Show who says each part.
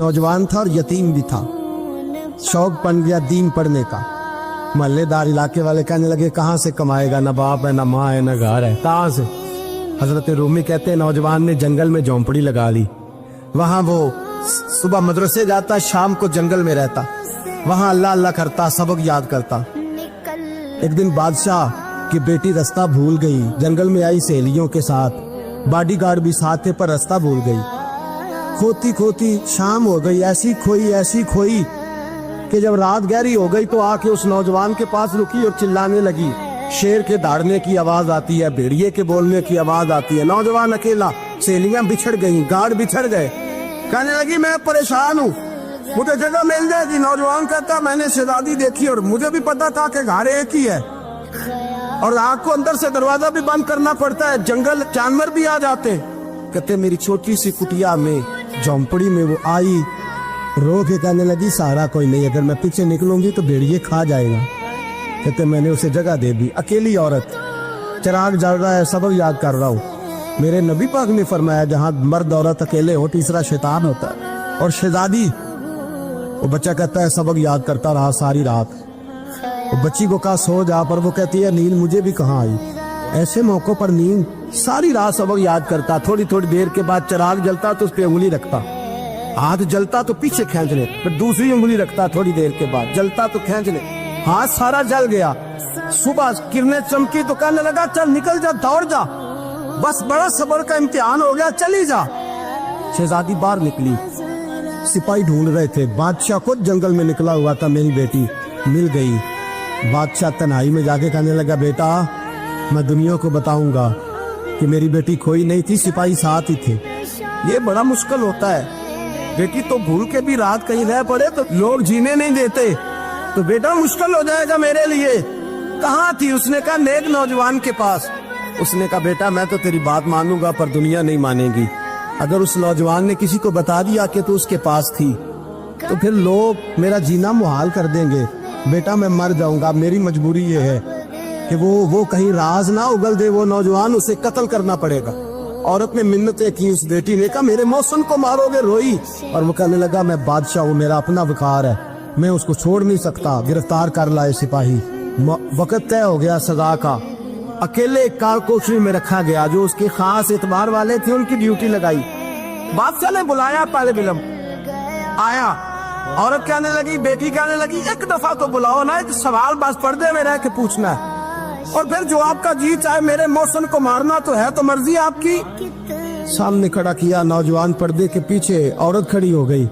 Speaker 1: नौजवान था और यतीम भी था। शौक बन गया दीन पढ़ने का। महल्लेदार इलाके वाले कहने लगे कहाँ से कमाएगा, ना बाप है, ना माँ है, ना घर है, कहाँ से। हजरत रूमी कहते हैं नौजवान ने जंगल में झोंपड़ी लगा ली। वहां वो सुबह मदरसे जाता, शाम को जंगल में रहता, वहां अल्लाह अल्लाह करता, सबक याद करता। एक दिन बादशाह की बेटी रास्ता भूल गई, जंगल में आई सहेलियों के साथ, बॉडीगार्ड भी साथ थे, पर रास्ता भूल गई। खोती खोती शाम हो गई, ऐसी खोई कि जब रात गहरी हो गई तो आके उस नौजवान के पास रुकी और चिल्लाने लगी। शेर के दहाड़ने की आवाज आती है, भेड़िए के बोलने की आवाज आती है। नौजवान अकेला, सहेलियां बिछड़ गई, गार्ड बिछड़ गए। कहने लगी मैं परेशान हूँ, मुझे जगह मिल जाएगी। नौजवान कहता मैंने शहजादी देखी और मुझे भी पता था कि घर एक ही है और रात को अंदर से दरवाजा भी बंद करना पड़ता है, जंगल जानवर भी आ जाते। कहते मेरी छोटी सी कुटिया में, झोंपड़ी में वो आई, रो के कहने लगी सहारा कोई नहीं, अगर मैं पीछे निकलूंगी तो भेड़िए खा जाएगा। कहते मैंने उसे जगह दे दी। अकेली औरत, चिराग जल रहा है, सबक याद कर रहा हूँ। मेरे नबी पाक ने फरमाया जहाँ मर्द औरत अकेले हो तीसरा शैतान होता है। और शहजादी, वो बच्चा कहता है सबक याद करता रहा सारी रात। वो बच्ची को कहा सो जा, पर वो कहती है नींद मुझे भी कहाँ आई। ऐसे मौकों पर नींद, सारी रात सबक याद करता। थोड़ी थोड़ी देर के बाद चिराग जलता तो उस पर उंगली रखता, हाथ जलता तो पीछे खींच ले, फिर दूसरी उंगली रखता, थोड़ी देर के बाद जलता तो खींच ले, हाथ सारा जल गया। सुबह किरणें चमकी तो कहने लगा चल निकल जा, दौड़ जा, बस बड़ा सब्र का इम्तिहान हो गया, चली जा। शहजादी बाहर निकली, सिपाही ढूंढ रहे थे। बादशाह खुद जंगल में निकला हुआ था, मेरी बेटी मिल गई। बादशाह तन्हाई में जाके कहने लगा बेटा मैं दुनिया को बताऊंगा कि मेरी बेटी खोई नहीं थी, सिपाही साथ ही थे। ये बड़ा मुश्किल होता है, बेटी तो भूल के भी रात कहीं रह पड़े तो लोग जीने नहीं देते, तो बेटा मुश्किल हो जाएगा मेरे लिए। कहाँ थी? उसने कहा नेक नौजवान के पास। उसने कहा बेटा मैं तो तेरी बात मानूंगा पर दुनिया नहीं मानेगी। अगर उस नौजवान ने किसी को बता दिया कि तू उसके पास थी तो फिर लोग मेरा जीना मुहाल कर देंगे। बेटा मैं मर जाऊंगा, मेरी मजबूरी ये है कि वो कहीं राज ना उगल दे वो नौजवान, उसे कत्ल करना पड़ेगा। औरत ने मिन्नतें की, उस बेटी ने कहा मेरे मौसम को मारोगे, रोई। और वो कहने लगा मैं बादशाह हूँ, मेरा अपना वकार है, मैं उसको छोड़ नहीं सकता। गिरफ्तार कर लाए सिपाही। वक्त तय हो गया सजा का। अकेले एक कार कोठरी में रखा गया, जो उसके खास एतबार वाले थे उनकी ड्यूटी लगाई। बादशाह ने बुलाया, पहले बिलम आया। औरत कहने लगी, बेटी कहने लगी एक दफा तो बुलाओ ना, एक सवाल बस पर्दे में रह के पूछना है और फिर जो आपका जी चाहे, मेरे मौसम को मारना तो है, तो मर्जी आपकी। सामने खड़ा किया नौजवान, पर्दे के पीछे औरत खड़ी हो गई।